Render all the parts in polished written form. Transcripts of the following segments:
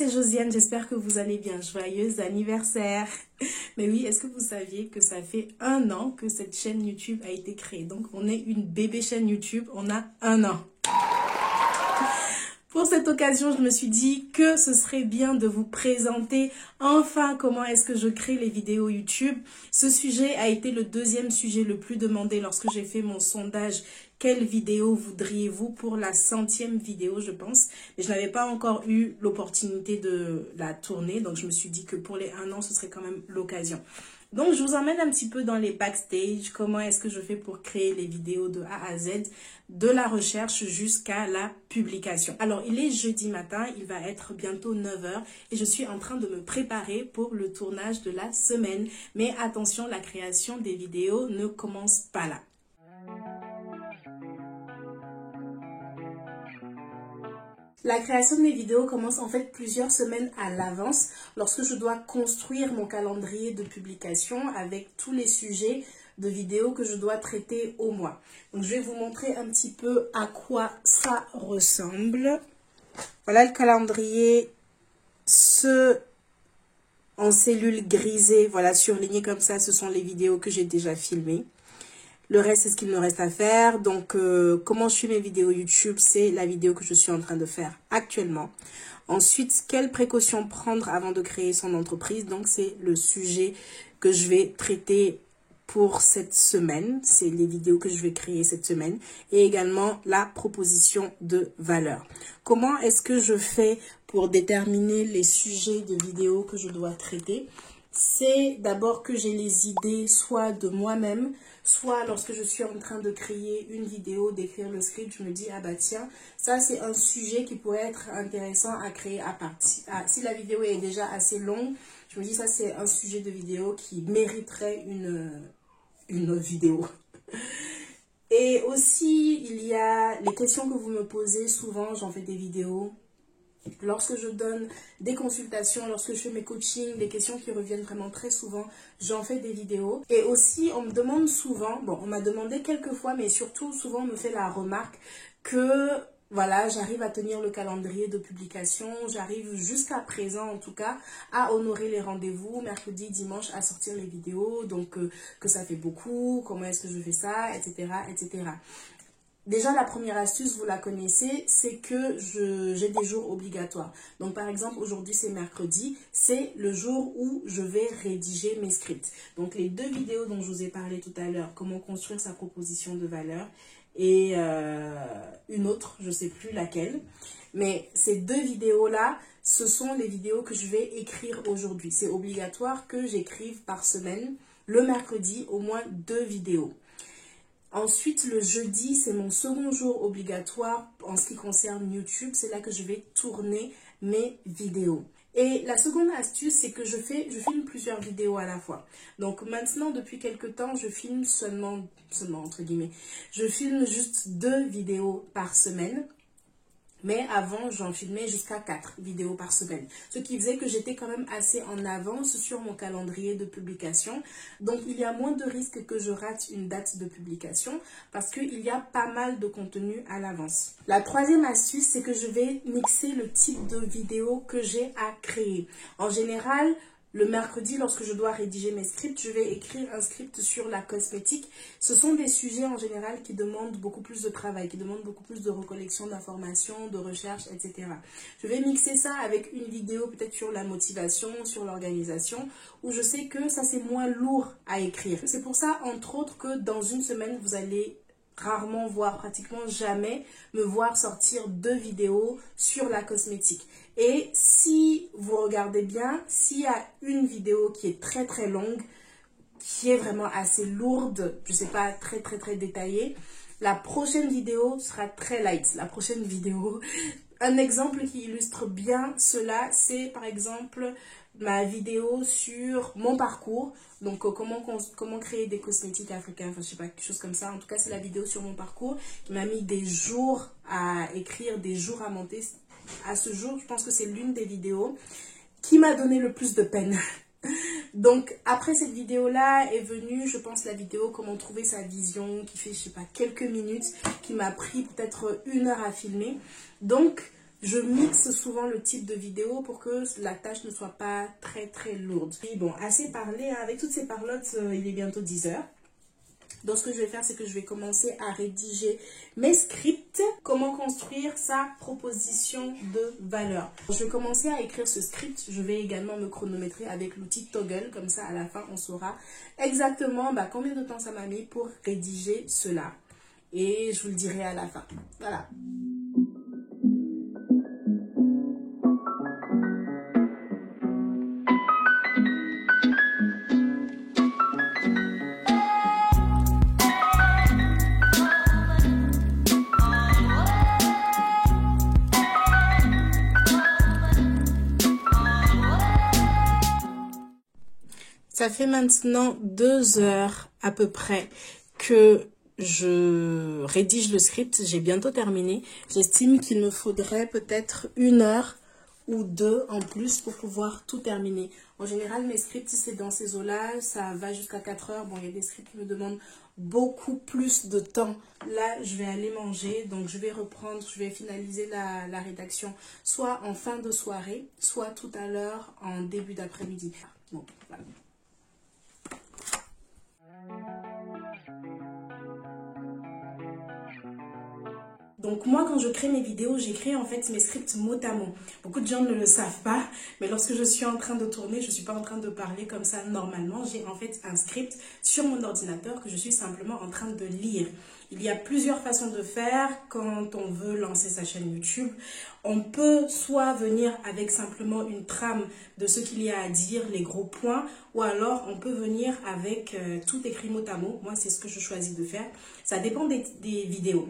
c'est Josiane, j'espère que vous allez bien. Joyeux anniversaire! Mais oui, est-ce que vous saviez que ça fait 1 an que cette chaîne YouTube a été créée? Donc, on est une bébé chaîne YouTube, on a 1 an. Pour cette occasion, je me suis dit que ce serait bien de vous présenter enfin comment est-ce que je crée les vidéos YouTube. Ce sujet a été le 2e sujet le plus demandé lorsque j'ai fait mon sondage. Quelle vidéo voudriez-vous pour la 100e vidéo, je pense. Mais je n'avais pas encore eu l'opportunité de la tourner. Donc, je me suis dit que pour les 1 an, ce serait quand même l'occasion. Donc, je vous emmène un petit peu dans les backstage. Comment est-ce que je fais pour créer les vidéos de A à Z, de la recherche jusqu'à la publication. Alors, il est jeudi matin, il va être bientôt 9 h et je suis en train de me préparer pour le tournage de la semaine. Mais attention, la création des vidéos ne commence pas là. La création de mes vidéos commence en fait plusieurs semaines à l'avance lorsque je dois construire mon calendrier de publication avec tous les sujets de vidéos que je dois traiter au mois. Donc je vais vous montrer un petit peu à quoi ça ressemble. Voilà le calendrier, en cellules grisées, voilà surlignées comme ça, ce sont les vidéos que j'ai déjà filmées. Le reste, c'est ce qu'il me reste à faire. Donc, comment je fais mes vidéos YouTube, c'est la vidéo que je suis en train de faire actuellement. Ensuite, quelles précautions prendre avant de créer son entreprise? Donc, c'est le sujet que je vais traiter pour cette semaine. C'est les vidéos que je vais créer cette semaine. Et également, la proposition de valeur. Comment est-ce que je fais pour déterminer les sujets de vidéos que je dois traiter? C'est d'abord que j'ai les idées soit de moi-même, soit lorsque je suis en train de créer une vidéo, d'écrire le script, je me dis, ah bah tiens, ça c'est un sujet qui pourrait être intéressant à créer à partir. Si la vidéo est déjà assez longue, je me dis, ça c'est un sujet de vidéo qui mériterait une vidéo. Et aussi, il y a les questions que vous me posez, souvent j'en fais des vidéos. Lorsque je donne des consultations, lorsque je fais mes coachings, les questions qui reviennent vraiment très souvent, j'en fais des vidéos. Et aussi, on me demande souvent, bon, on m'a demandé quelques fois, mais surtout, souvent, on me fait la remarque que, voilà, j'arrive à tenir le calendrier de publication, j'arrive jusqu'à présent, en tout cas, à honorer les rendez-vous, mercredi, dimanche, à sortir les vidéos, donc que ça fait beaucoup, comment est-ce que je fais ça, etc., etc. Déjà, la première astuce, vous la connaissez, c'est que j'ai des jours obligatoires. Donc, par exemple, aujourd'hui, c'est mercredi. C'est le jour où je vais rédiger mes scripts. Donc, les 2 vidéos dont je vous ai parlé tout à l'heure, comment construire sa proposition de valeur, et une autre, je ne sais plus laquelle. Mais ces 2 vidéos-là, ce sont les vidéos que je vais écrire aujourd'hui. C'est obligatoire que j'écrive par semaine, le mercredi, au moins 2 vidéos. Ensuite, le jeudi, c'est mon second jour obligatoire en ce qui concerne YouTube. C'est là que je vais tourner mes vidéos. Et la seconde astuce, c'est que je filme plusieurs vidéos à la fois. Donc maintenant, depuis quelques temps, je filme seulement entre guillemets, je filme juste 2 vidéos par semaine. Mais avant, j'en filmais jusqu'à 4 vidéos par semaine. Ce qui faisait que j'étais quand même assez en avance sur mon calendrier de publication. Donc, il y a moins de risques que je rate une date de publication parce qu'il y a pas mal de contenu à l'avance. La 3e astuce, c'est que je vais mixer le type de vidéo que j'ai à créer. En général, le mercredi, lorsque je dois rédiger mes scripts, je vais écrire un script sur la cosmétique. Ce sont des sujets en général qui demandent beaucoup plus de travail, qui demandent beaucoup plus de recollection d'informations, de recherche, etc. Je vais mixer ça avec une vidéo peut-être sur la motivation, sur l'organisation, où je sais que ça c'est moins lourd à écrire. C'est pour ça, entre autres, que dans une semaine, vous allez rarement, voire pratiquement jamais, me voir sortir 2 vidéos sur la cosmétique. Et si vous regardez bien, s'il y a une vidéo qui est très très longue, qui est vraiment assez lourde, je sais pas, très très très détaillée, la prochaine vidéo sera très light. La prochaine vidéo, un exemple qui illustre bien cela, c'est par exemple ma vidéo sur mon parcours. Donc, comment créer des cosmétiques africains, enfin, je sais pas, quelque chose comme ça. En tout cas, c'est la vidéo sur mon parcours qui m'a mis des jours à écrire, des jours à monter. À ce jour, je pense que c'est l'une des vidéos qui m'a donné le plus de peine. Donc, après cette vidéo-là est venue, je pense, la vidéo comment trouver sa vision, qui fait, je sais pas, quelques minutes, qui m'a pris peut-être 1 heure à filmer. Donc, Je mixe souvent le type de vidéo pour que la tâche ne soit pas très lourde. Et bon, assez parlé, hein. Avec toutes ces parlottes, il est bientôt 10 heures. Donc, ce que je vais faire, c'est que je vais commencer à rédiger mes scripts. Comment construire sa proposition de valeur. Je vais commencer à écrire ce script. Je vais également me chronométrer avec l'outil Toggle. Comme ça, à la fin, on saura exactement combien de temps ça m'a mis pour rédiger cela. Et je vous le dirai à la fin. Voilà. Ça fait maintenant 2 heures à peu près que je rédige le script. J'ai bientôt terminé. J'estime qu'il me faudrait peut-être 1 heure ou 2 en plus pour pouvoir tout terminer. En général, mes scripts, c'est dans ces eaux-là. Ça va jusqu'à 4 heures. Bon, il y a des scripts qui me demandent beaucoup plus de temps. Là, je vais aller manger. Donc, je vais reprendre, je vais finaliser la rédaction soit en fin de soirée, soit tout à l'heure en début d'après-midi. Bon, voilà. Donc moi, quand je crée mes vidéos, j'écris en fait mes scripts mot à mot. Beaucoup de gens ne le savent pas, mais lorsque je suis en train de tourner, je ne suis pas en train de parler comme ça normalement. J'ai en fait un script sur mon ordinateur que je suis simplement en train de lire. Il y a plusieurs façons de faire quand on veut lancer sa chaîne YouTube. On peut soit venir avec simplement une trame de ce qu'il y a à dire, les gros points, ou alors on peut venir avec tout écrit mot à mot. Moi, c'est ce que je choisis de faire. Ça dépend des vidéos.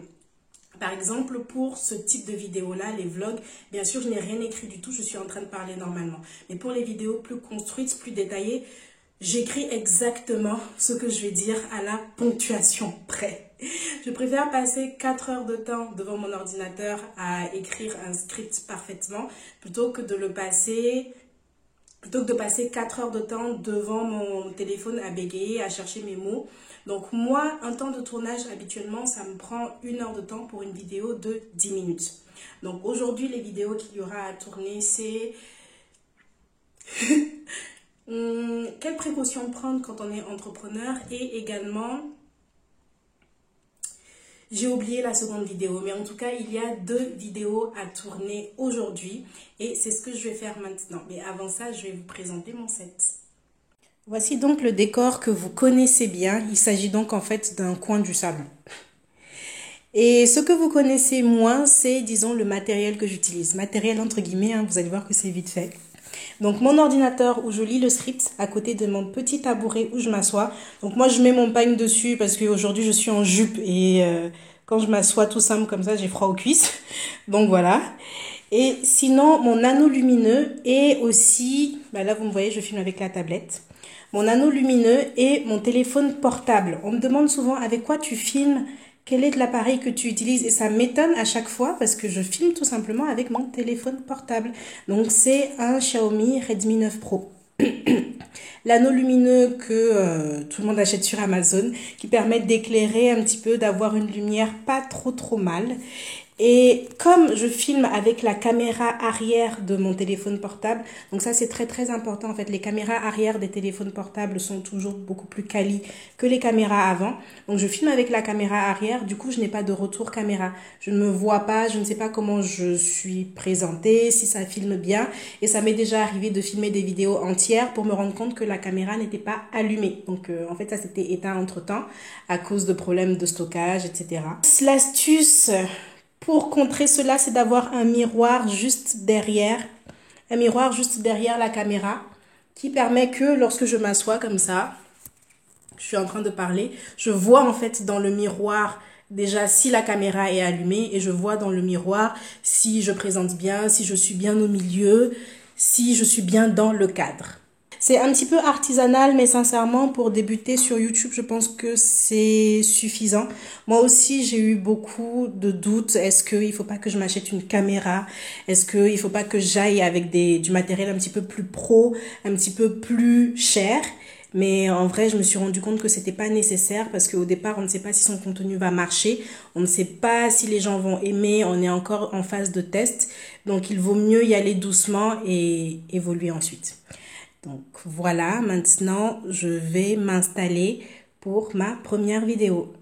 Par exemple, pour ce type de vidéo-là, les vlogs, bien sûr, je n'ai rien écrit du tout, je suis en train de parler normalement. Mais pour les vidéos plus construites, plus détaillées, j'écris exactement ce que je vais dire à la ponctuation près. Je préfère passer 4 heures de temps devant mon ordinateur à écrire un script parfaitement plutôt que de passer 4 heures de temps devant mon téléphone à bégayer, à chercher mes mots. Donc moi, un temps de tournage, habituellement, ça me prend 1 heure de temps pour une vidéo de 10 minutes. Donc aujourd'hui, les vidéos qu'il y aura à tourner, c'est... quelles précautions prendre quand on est entrepreneur et également... J'ai oublié la seconde vidéo, mais en tout cas, il y a 2 vidéos à tourner aujourd'hui et c'est ce que je vais faire maintenant. Mais avant ça, je vais vous présenter mon set. Voici donc le décor que vous connaissez bien. Il s'agit donc en fait d'un coin du salon. Et ce que vous connaissez moins, c'est disons le matériel que j'utilise. Matériel entre guillemets, hein, vous allez voir que c'est vite fait. Donc mon ordinateur où je lis le script à côté de mon petit tabouret où je m'assois. Donc moi je mets mon pagne dessus parce qu'aujourd'hui je suis en jupe et quand je m'assois tout simple comme ça j'ai froid aux cuisses. Donc voilà. Et sinon mon anneau lumineux et aussi, là vous me voyez je filme avec la tablette. Mon anneau lumineux et mon téléphone portable. On me demande souvent avec quoi tu filmes, quel est l'appareil que tu utilises et ça m'étonne à chaque fois parce que je filme tout simplement avec mon téléphone portable. Donc c'est un Xiaomi Redmi 9 Pro. L'anneau lumineux que tout le monde achète sur Amazon qui permet d'éclairer un petit peu, d'avoir une lumière pas trop mal. Et comme je filme avec la caméra arrière de mon téléphone portable, donc ça c'est très important en fait, les caméras arrière des téléphones portables sont toujours beaucoup plus quali que les caméras avant. Donc je filme avec la caméra arrière, du coup je n'ai pas de retour caméra. Je ne me vois pas, je ne sais pas comment je suis présentée, si ça filme bien. Et ça m'est déjà arrivé de filmer des vidéos entières pour me rendre compte que la caméra n'était pas allumée. Donc en fait ça s'était éteint entre temps à cause de problèmes de stockage, etc. L'astuce pour contrer cela, c'est d'avoir un miroir juste derrière la caméra qui permet que lorsque je m'assois comme ça, je suis en train de parler, je vois en fait dans le miroir déjà si la caméra est allumée et je vois dans le miroir si je présente bien, si je suis bien au milieu, si je suis bien dans le cadre. C'est un petit peu artisanal, mais sincèrement, pour débuter sur YouTube, je pense que c'est suffisant. Moi aussi, j'ai eu beaucoup de doutes. Est-ce qu'il ne faut pas que je m'achète une caméra? Est-ce qu'il ne faut pas que j'aille avec du matériel un petit peu plus pro, un petit peu plus cher? Mais en vrai, je me suis rendu compte que c'était pas nécessaire parce qu'au départ, on ne sait pas si son contenu va marcher. On ne sait pas si les gens vont aimer. On est encore en phase de test. Donc, il vaut mieux y aller doucement et évoluer ensuite. Donc, voilà. Maintenant, je vais m'installer pour ma première vidéo.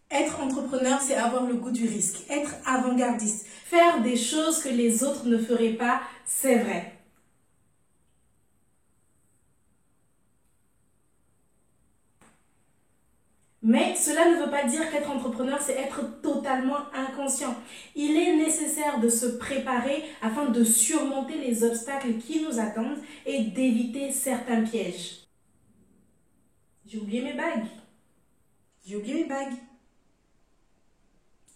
Être entrepreneur, c'est avoir le goût du risque, être avant-gardiste, faire des choses que les autres ne feraient pas, c'est vrai. Mais cela ne veut pas dire qu'être entrepreneur, c'est être totalement inconscient. Il est nécessaire de se préparer afin de surmonter les obstacles qui nous attendent et d'éviter certains pièges. J'ai oublié mes bagues. J'ai oublié mes bagues.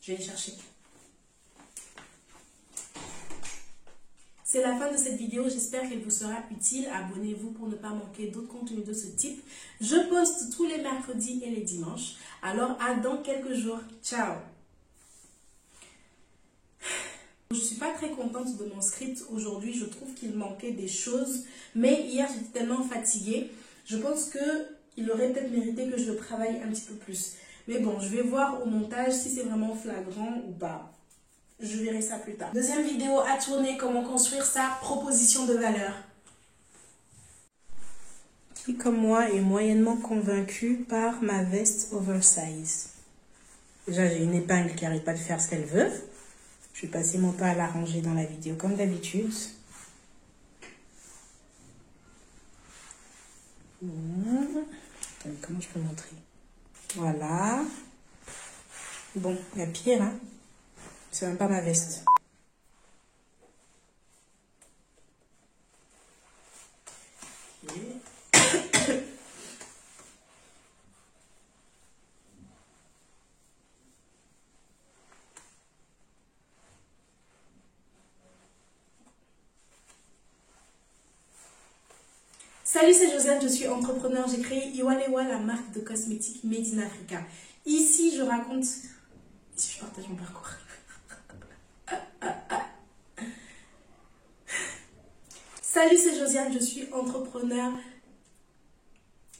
Je vais les chercher. C'est la fin de cette vidéo, j'espère qu'elle vous sera utile. Abonnez-vous pour ne pas manquer d'autres contenus de ce type. Je poste tous les mercredis et les dimanches. Alors à dans quelques jours. Ciao. Je ne suis pas très contente de mon script aujourd'hui. Je trouve qu'il manquait des choses. Mais hier, j'étais tellement fatiguée. Je pense qu'il aurait peut-être mérité que je le travaille un petit peu plus. Mais bon, je vais voir au montage si c'est vraiment flagrant ou pas. Je verrai ça plus tard. Deuxième vidéo à tourner, comment construire sa proposition de valeur. Qui, comme moi, est moyennement convaincu par ma veste oversize. Déjà, j'ai une épingle qui n'arrête pas de faire ce qu'elle veut. Je vais passer mon temps à la ranger dans la vidéo, comme d'habitude. Comment je peux montrer? Voilà. Bon, il y a pire, hein. C'est même pas ma veste. Okay. Salut, c'est Josiane, je suis entrepreneur. J'ai créé Iwalewa, la marque de cosmétiques Made in Africa. Ici, je raconte... Ici, je partage mon parcours. Salut, c'est Josiane, je suis entrepreneur.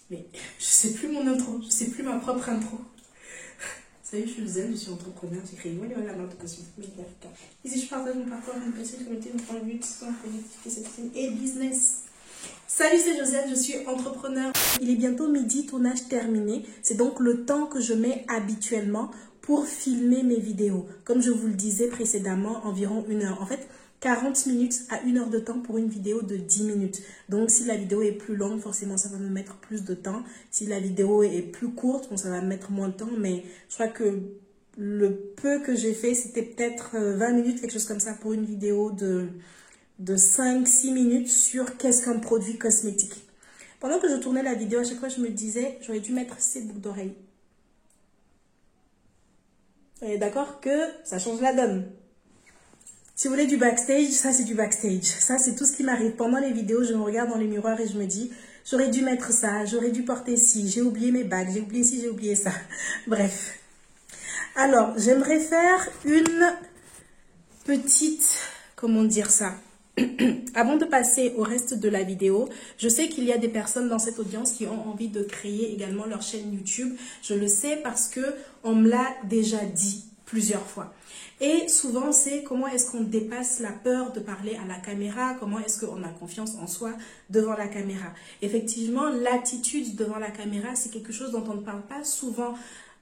Mais je sais plus mon intro, je sais plus ma propre intro. Salut, je suis Josiane, je suis entrepreneur. J'ai créé Iwalewa, la marque de cosmétiques Made in Africa. Ici, je partage mon parcours, une petite communauté, mon point de vue, sans productivité, cette et business. Salut, c'est Josiane, je suis entrepreneur. Il est bientôt midi, tournage terminé. C'est donc le temps que je mets habituellement pour filmer mes vidéos. Comme je vous le disais précédemment, environ 1 heure. En fait, 40 minutes à 1 heure de temps pour une vidéo de 10 minutes. Donc, si la vidéo est plus longue, forcément, ça va me mettre plus de temps. Si la vidéo est plus courte, bon, ça va me mettre moins de temps. Mais je crois que le peu que j'ai fait, c'était peut-être 20 minutes, quelque chose comme ça, pour une vidéo de 5-6 minutes sur qu'est-ce qu'un produit cosmétique. Pendant que je tournais la vidéo, à chaque fois, je me disais, j'aurais dû mettre ces boucles d'oreilles. Et d'accord que ça change la donne. Si vous voulez du backstage, ça c'est du backstage. Ça c'est tout ce qui m'arrive. Pendant les vidéos, je me regarde dans les miroirs et je me dis, j'aurais dû mettre ça, j'aurais dû porter ci, j'ai oublié mes bagues, j'ai oublié ci, j'ai oublié ça. Bref. Alors, j'aimerais faire une petite, comment dire ça? Avant de passer au reste de la vidéo, je sais qu'il y a des personnes dans cette audience qui ont envie de créer également leur chaîne YouTube. Je le sais parce que on me l'a déjà dit plusieurs fois. Et souvent, c'est comment est-ce qu'on dépasse la peur de parler à la caméra, comment est-ce qu'on a confiance en soi devant la caméra. Effectivement, l'attitude devant la caméra, c'est quelque chose dont on ne parle pas souvent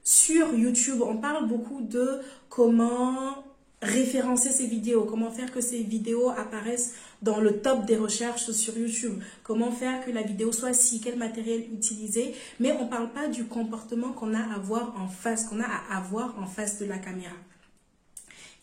sur YouTube. On parle beaucoup de comment référencer ces vidéos, comment faire que ces vidéos apparaissent dans le top des recherches sur YouTube, comment faire que la vidéo soit si, quel matériel utiliser, mais on ne parle pas du comportement qu'on a à avoir en face, de la caméra.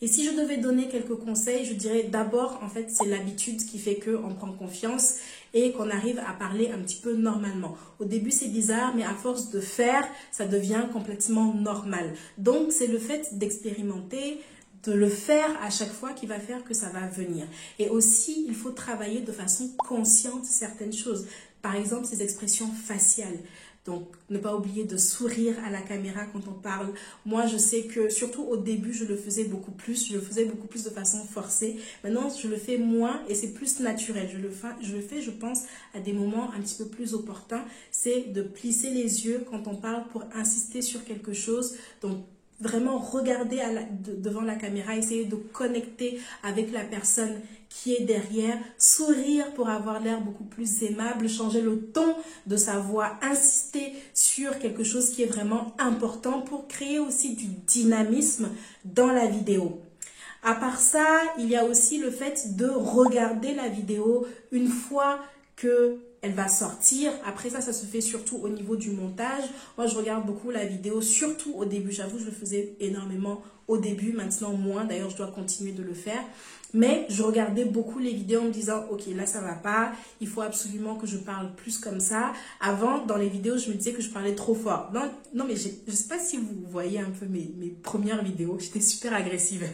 Et si je devais donner quelques conseils, je dirais d'abord, en fait, c'est l'habitude qui fait qu'on prend confiance et qu'on arrive à parler un petit peu normalement. Au début, c'est bizarre, mais à force de faire, ça devient complètement normal. Donc, c'est le fait d'expérimenter, de le faire à chaque fois qui va faire que ça va venir. Et aussi, il faut travailler de façon consciente certaines choses. Par exemple, ces expressions faciales. Donc, ne pas oublier de sourire à la caméra quand on parle. Moi, je sais que, surtout au début, je le faisais beaucoup plus. Je le faisais beaucoup plus de façon forcée. Maintenant, je le fais moins et c'est plus naturel. Je le fais, je pense, à des moments un petit peu plus opportuns. C'est de plisser les yeux quand on parle pour insister sur quelque chose. Donc, vraiment regarder devant la caméra, essayer de connecter avec la personne qui est derrière, sourire pour avoir l'air beaucoup plus aimable, changer le ton de sa voix, insister sur quelque chose qui est vraiment important pour créer aussi du dynamisme dans la vidéo. À part ça, il y a aussi le fait de regarder la vidéo une fois qu'elle va sortir. Après ça se fait surtout au niveau du montage. Moi, je regarde beaucoup la vidéo, surtout au début. J'avoue, je le faisais énormément au début, maintenant moins. D'ailleurs, je dois continuer de le faire. Mais je regardais beaucoup les vidéos en me disant, ok, là, ça va pas. Il faut absolument que je parle plus comme ça. Avant, dans les vidéos, je me disais que je parlais trop fort. Non, mais je sais pas si vous voyez un peu mes premières vidéos. J'étais super agressive.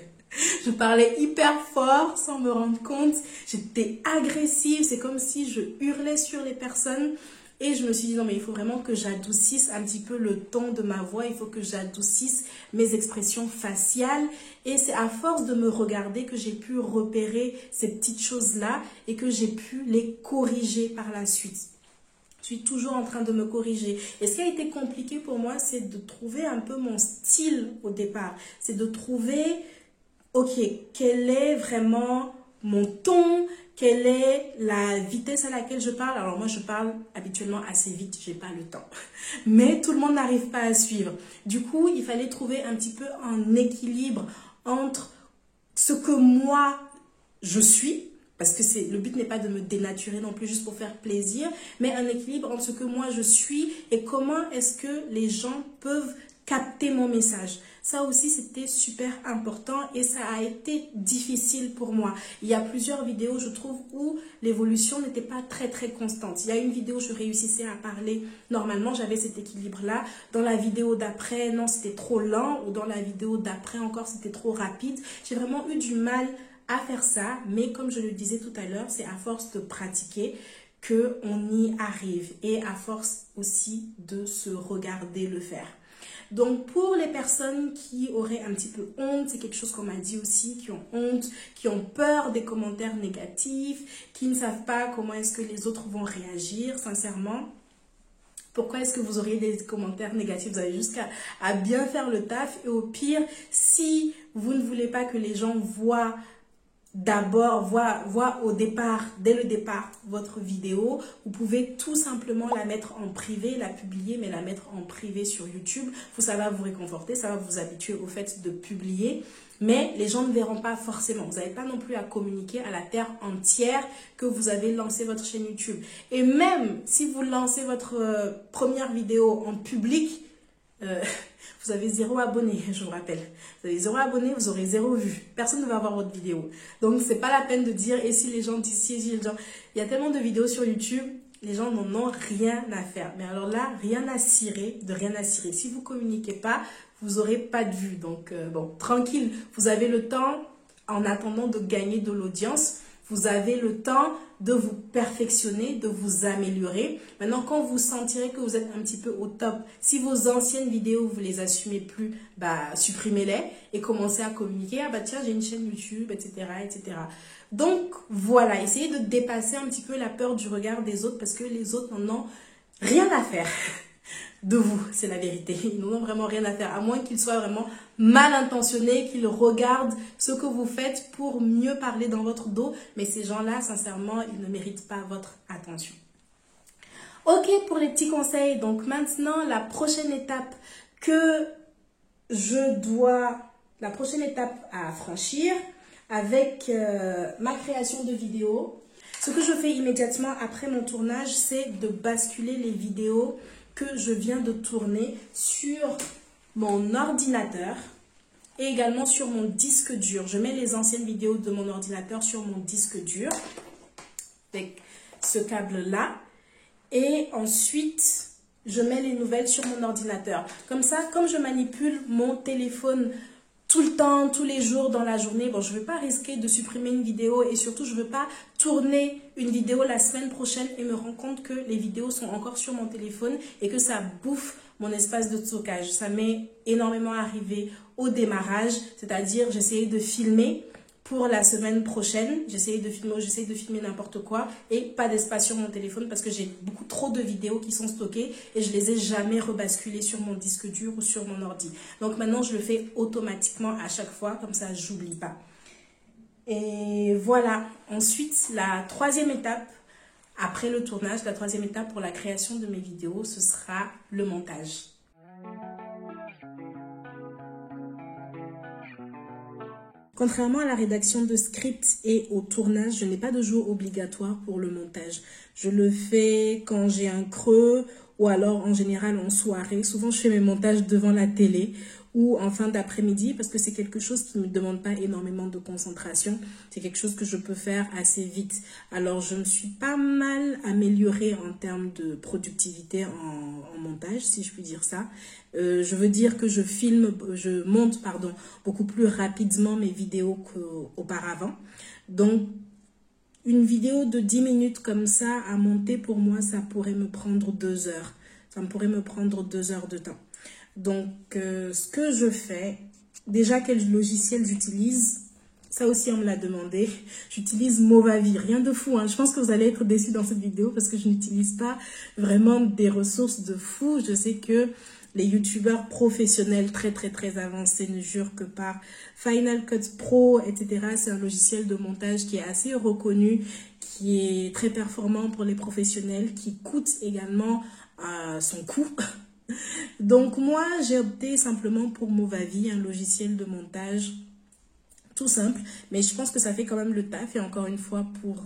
Je parlais hyper fort sans me rendre compte. J'étais agressive. C'est comme si je hurlais sur les personnes. Et je me suis dit, non, mais il faut vraiment que j'adoucisse un petit peu le ton de ma voix. Il faut que j'adoucisse mes expressions faciales. Et c'est à force de me regarder que j'ai pu repérer ces petites choses-là et que j'ai pu les corriger par la suite. Je suis toujours en train de me corriger. Et ce qui a été compliqué pour moi, c'est de trouver un peu mon style au départ. C'est de trouver... ok, quel est vraiment mon ton, quelle est la vitesse à laquelle je parle. Alors moi, je parle habituellement assez vite, j'ai pas le temps. Mais tout le monde n'arrive pas à suivre. Du coup, il fallait trouver un petit peu un équilibre entre ce que moi, je suis, parce que le but n'est pas de me dénaturer non plus juste pour faire plaisir, mais un équilibre entre ce que moi, je suis et comment est-ce que les gens peuvent capter mon message. Ça aussi, c'était super important et ça a été difficile pour moi. Il y a plusieurs vidéos, je trouve, où l'évolution n'était pas très constante. Il y a une vidéo où je réussissais à parler normalement, j'avais cet équilibre-là. Dans la vidéo d'après, non, c'était trop lent. Ou dans la vidéo d'après encore, c'était trop rapide. J'ai vraiment eu du mal à faire ça. Mais comme je le disais tout à l'heure, c'est à force de pratiquer qu'on y arrive. Et à force aussi de se regarder le faire. Donc, pour les personnes qui auraient un petit peu honte, c'est quelque chose qu'on m'a dit aussi, qui ont honte, qui ont peur des commentaires négatifs, qui ne savent pas comment est-ce que les autres vont réagir, sincèrement. Pourquoi est-ce que vous auriez des commentaires négatifs? Vous avez juste à bien faire le taf. Et au pire, si vous ne voulez pas que les gens voient d'abord, voient au départ, dès le départ, votre vidéo, vous pouvez tout simplement la mettre en privé, la publier, mais la mettre en privé sur YouTube. Ça va vous réconforter, ça va vous habituer au fait de publier. Mais les gens ne verront pas forcément. Vous n'avez pas non plus à communiquer à la terre entière que vous avez lancé votre chaîne YouTube. Et même si vous lancez votre première vidéo en public, vous avez 0 abonné, je vous rappelle. Vous avez 0 abonné, vous aurez 0 vue. Personne ne va voir votre vidéo. Donc, c'est pas la peine de dire, et si les gens disent, si les gens... Il y a tellement de vidéos sur YouTube, les gens n'en ont rien à faire. Mais alors là, rien à cirer, de rien à cirer. Si vous communiquez pas, vous n'aurez pas de vue. Donc, bon, tranquille. Vous avez le temps, en attendant de gagner de l'audience, vous avez le temps de vous perfectionner, de vous améliorer. Maintenant, quand vous sentirez que vous êtes un petit peu au top, si vos anciennes vidéos, vous les assumez plus, supprimez-les et commencez à communiquer. Ah bah tiens, j'ai une chaîne YouTube, etc., etc. Donc, voilà, essayez de dépasser un petit peu la peur du regard des autres parce que les autres n'en ont rien à faire de vous, c'est la vérité. Ils n'en ont vraiment rien à faire, à moins qu'ils soient vraiment mal intentionnés, qu'ils regardent ce que vous faites pour mieux parler dans votre dos. Mais ces gens-là, sincèrement, ils ne méritent pas votre attention. Ok pour les petits conseils. Donc maintenant, la prochaine étape à franchir avec ma création de vidéos. Ce que je fais immédiatement après mon tournage, c'est de basculer les vidéos que je viens de tourner sur mon ordinateur et également sur mon disque dur. Je mets les anciennes vidéos de mon ordinateur sur mon disque dur avec ce câble-là et ensuite je mets les nouvelles sur mon ordinateur. Comme ça, comme je manipule mon téléphone tout le temps, tous les jours dans la journée. Bon, je ne veux pas risquer de supprimer une vidéo et surtout, je ne veux pas tourner une vidéo la semaine prochaine et me rendre compte que les vidéos sont encore sur mon téléphone et que ça bouffe mon espace de stockage. Ça m'est énormément arrivé au démarrage, c'est-à-dire j'essayais de filmer pour la semaine prochaine, j'essaye de filmer n'importe quoi et pas d'espace sur mon téléphone parce que j'ai beaucoup trop de vidéos qui sont stockées et je les ai jamais rebasculées sur mon disque dur ou sur mon ordi. Donc maintenant, je le fais automatiquement à chaque fois, comme ça, j'oublie pas. Et voilà. Ensuite, la troisième étape, après le tournage, la troisième étape pour la création de mes vidéos, ce sera le montage. Contrairement à la rédaction de script et au tournage, je n'ai pas de jour obligatoire pour le montage. Je le fais quand j'ai un creux ou alors en général en soirée. Souvent, je fais mes montages devant la télé ou en fin d'après-midi parce que c'est quelque chose qui ne me demande pas énormément de concentration. C'est quelque chose que je peux faire assez vite. Alors, je me suis pas mal améliorée en termes de productivité en montage, si je puis dire ça. Je veux dire que je monte beaucoup plus rapidement mes vidéos qu'auparavant. Donc, une vidéo de 10 minutes comme ça à monter, pour moi, ça pourrait me prendre 2 heures. Ça me pourrait me prendre 2 heures de temps. Donc, ce que je fais, déjà quel logiciel j'utilise, ça aussi on me l'a demandé. J'utilise Movavi, rien de fou, hein. Je pense que vous allez être déçus dans cette vidéo parce que je n'utilise pas vraiment des ressources de fou. Je sais que les youtubeurs professionnels très avancés ne jurent que par Final Cut Pro, etc. C'est un logiciel de montage qui est assez reconnu, qui est très performant pour les professionnels, qui coûte également son coût. Donc moi, j'ai opté simplement pour Movavi, un logiciel de montage tout simple, mais je pense que ça fait quand même le taf. Et encore une fois, pour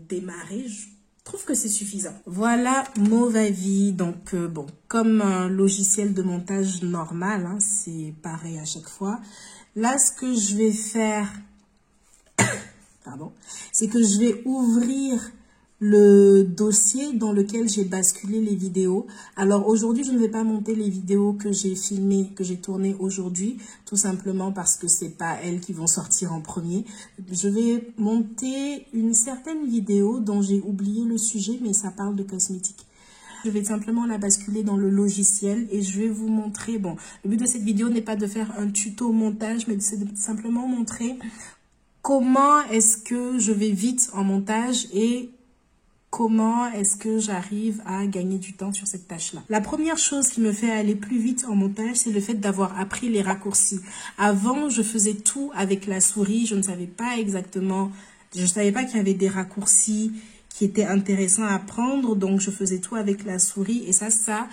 démarrer, je trouve que c'est suffisant. Voilà Movavi. Donc bon, comme un logiciel de montage normal, hein, c'est pareil à chaque fois. Là, ce que je vais faire, c'est que je vais ouvrir le dossier dans lequel j'ai basculé les vidéos. Alors aujourd'hui, je ne vais pas monter les vidéos que j'ai filmées, que j'ai tournées aujourd'hui, tout simplement parce que c'est pas elles qui vont sortir en premier. Je vais monter une certaine vidéo dont j'ai oublié le sujet, mais ça parle de cosmétiques. Je vais simplement la basculer dans le logiciel et je vais vous montrer, bon, le but de cette vidéo n'est pas de faire un tuto montage, mais c'est de simplement montrer comment est-ce que je vais vite en montage et comment est-ce que j'arrive à gagner du temps sur cette tâche-là. La première chose qui me fait aller plus vite en montage, c'est le fait d'avoir appris les raccourcis. Avant, je faisais tout avec la souris. Je ne savais pas exactement, je ne savais pas qu'il y avait des raccourcis qui étaient intéressants à prendre. Donc, je faisais tout avec la souris et ça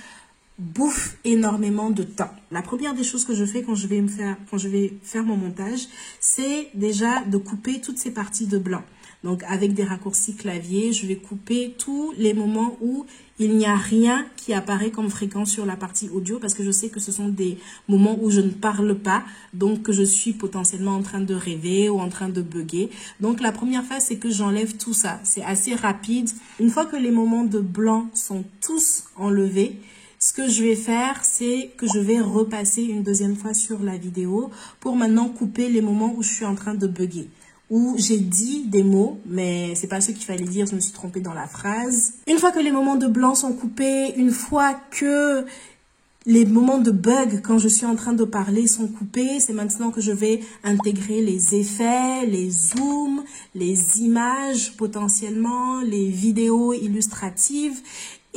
bouffe énormément de temps. La première des choses que je fais quand je vais faire mon montage, c'est déjà de couper toutes ces parties de blanc. Donc, avec des raccourcis clavier, je vais couper tous les moments où il n'y a rien qui apparaît comme fréquence sur la partie audio parce que je sais que ce sont des moments où je ne parle pas, donc que je suis potentiellement en train de rêver ou en train de bugger. Donc, la première phase, c'est que j'enlève tout ça. C'est assez rapide. Une fois que les moments de blanc sont tous enlevés, ce que je vais faire, c'est que je vais repasser une deuxième fois sur la vidéo pour maintenant couper les moments où je suis en train de bugger, où j'ai dit des mots, mais c'est pas ce qu'il fallait dire, je me suis trompée dans la phrase. Une fois que les moments de blanc sont coupés, une fois que les moments de bug, quand je suis en train de parler, sont coupés, c'est maintenant que je vais intégrer les effets, les zooms, les images potentiellement, les vidéos illustratives.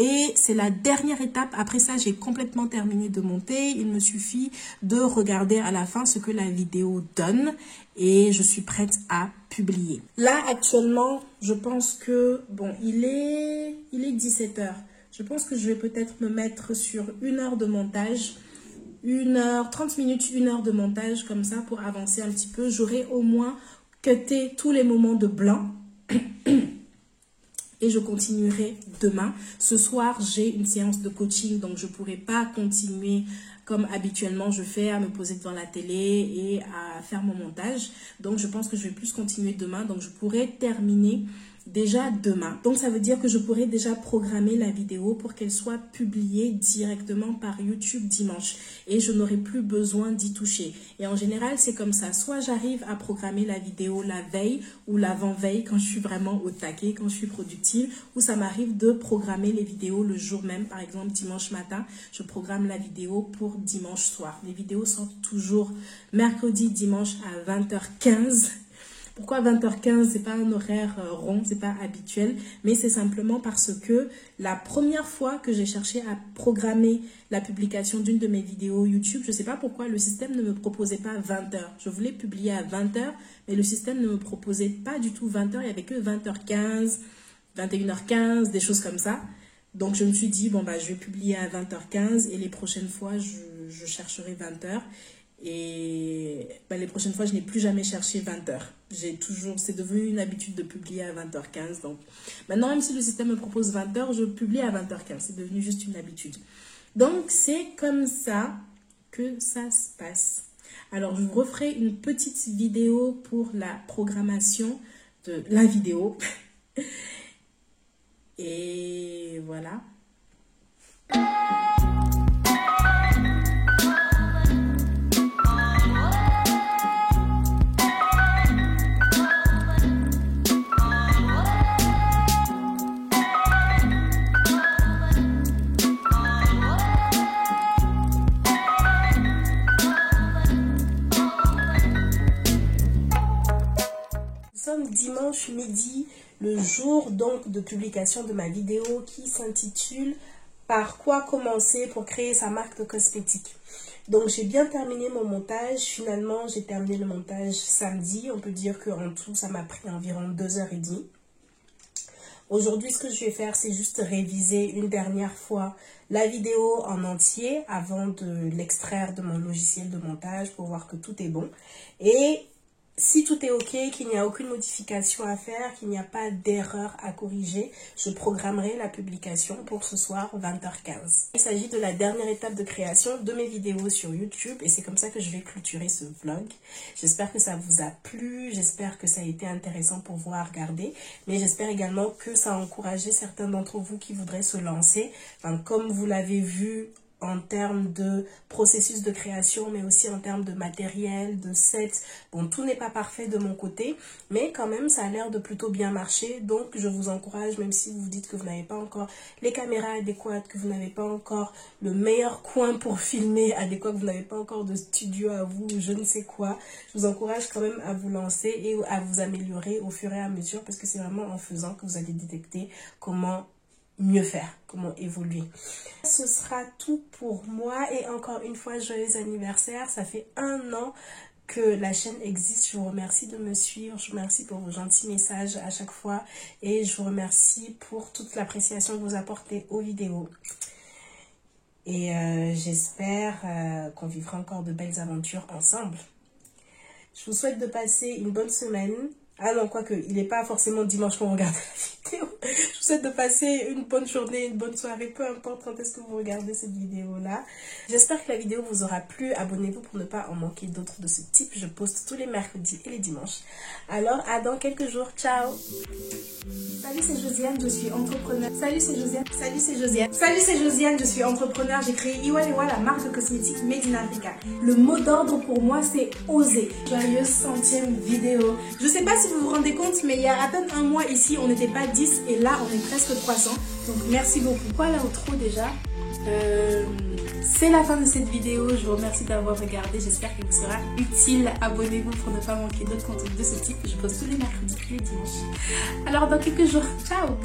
Et c'est la dernière étape. Après ça, j'ai complètement terminé de monter. Il me suffit de regarder à la fin ce que la vidéo donne et je suis prête à publier. Là, actuellement, je pense que, bon, il est 17 h. Je pense que je vais peut-être me mettre sur 1 heure de montage. 1 heure, 30 minutes, 1 heure de montage comme ça pour avancer un petit peu. J'aurai au moins cuté tous les moments de blanc. Et je continuerai demain. Ce soir, j'ai une séance de coaching, donc je ne pourrai pas continuer comme habituellement je fais, à me poser devant la télé et à faire mon montage. Donc, je pense que je vais plus continuer demain. Donc, je pourrai terminer déjà demain. Donc ça veut dire que je pourrais déjà programmer la vidéo pour qu'elle soit publiée directement par YouTube dimanche et je n'aurai plus besoin d'y toucher. Et en général c'est comme ça, soit j'arrive à programmer la vidéo la veille ou l'avant-veille quand je suis vraiment au taquet, quand je suis productive, ou ça m'arrive de programmer les vidéos le jour même. Par exemple dimanche matin je programme la vidéo pour dimanche soir. Les vidéos sortent toujours mercredi, dimanche à 20h15. Pourquoi 20h15? C'est pas un horaire rond, c'est pas habituel, mais c'est simplement parce que la première fois que j'ai cherché à programmer la publication d'une de mes vidéos YouTube, je sais pas pourquoi le système ne me proposait pas 20h. Je voulais publier à 20h, mais le système ne me proposait pas du tout 20h, il y avait que 20h15, 21h15, des choses comme ça. Donc je me suis dit, bon bah je vais publier à 20h15 et les prochaines fois je chercherai 20h. Et les prochaines fois, je n'ai plus jamais cherché 20h. C'est devenu une habitude de publier à 20h15. Donc, maintenant, même si le système me propose 20h, je publie à 20h15. C'est devenu juste une habitude. Donc, c'est comme ça que ça se passe. Alors, je vous referai une petite vidéo pour la programmation de la vidéo. Et voilà. Dimanche midi, le jour donc de publication de ma vidéo qui s'intitule « Par quoi commencer pour créer sa marque de cosmétiques ?» Donc j'ai bien terminé mon montage. Finalement j'ai terminé le montage samedi. On peut dire qu'en tout ça m'a pris environ 2h30. Aujourd'hui ce que je vais faire c'est juste réviser une dernière fois la vidéo en entier avant de l'extraire de mon logiciel de montage pour voir que tout est bon. Et si tout est ok, qu'il n'y a aucune modification à faire, qu'il n'y a pas d'erreur à corriger, je programmerai la publication pour ce soir 20h15. Il s'agit de la dernière étape de création de mes vidéos sur YouTube et c'est comme ça que je vais clôturer ce vlog. J'espère que ça vous a plu, j'espère que ça a été intéressant pour vous à regarder, mais j'espère également que ça a encouragé certains d'entre vous qui voudraient se lancer. Enfin, comme vous l'avez vu, en termes de processus de création, mais aussi en termes de matériel, de sets. Bon, tout n'est pas parfait de mon côté, mais quand même, ça a l'air de plutôt bien marcher. Donc, je vous encourage, même si vous vous dites que vous n'avez pas encore les caméras adéquates, que vous n'avez pas encore le meilleur coin pour filmer adéquat, que vous n'avez pas encore de studio à vous, je ne sais quoi. Je vous encourage quand même à vous lancer et à vous améliorer au fur et à mesure, parce que c'est vraiment en faisant que vous allez détecter comment mieux faire, comment évoluer. Ce sera tout pour moi et encore une fois, joyeux anniversaire. Ça fait 1 an que la chaîne existe. Je vous remercie de me suivre, je vous remercie pour vos gentils messages à chaque fois et je vous remercie pour toute l'appréciation que vous apportez aux vidéos. Et j'espère qu'on vivra encore de belles aventures ensemble. Je vous souhaite de passer une bonne semaine. Ah non, quoique, il n'est pas forcément dimanche qu'on regarde la vidéo. Je vous souhaite de passer une bonne journée, une bonne soirée, peu importe quand est-ce que vous regardez cette vidéo-là. J'espère que la vidéo vous aura plu. Abonnez-vous pour ne pas en manquer d'autres de ce type. Je poste tous les mercredis et les dimanches. Alors, à dans quelques jours. Ciao! Salut, c'est Josiane, je suis entrepreneur. Salut, c'est Josiane. Salut, c'est Josiane. Salut, c'est Josiane, je suis entrepreneur. J'ai créé Iwalewa, la marque de cosmétiques Made in Africa. Le mot d'ordre pour moi, c'est oser. Joyeuse 100e vidéo. Je sais pas si vous vous rendez compte, mais il y a à peine 1 mois ici, on n'était pas 10 et là, on est presque 300. Donc, merci beaucoup. Quoi l'outro déjà? C'est la fin de cette vidéo. Je vous remercie d'avoir regardé. J'espère qu'elle vous sera utile. Abonnez-vous pour ne pas manquer d'autres contenus de ce type. Je poste tous les mercredis et les dimanches. Alors, dans quelques jours, ciao!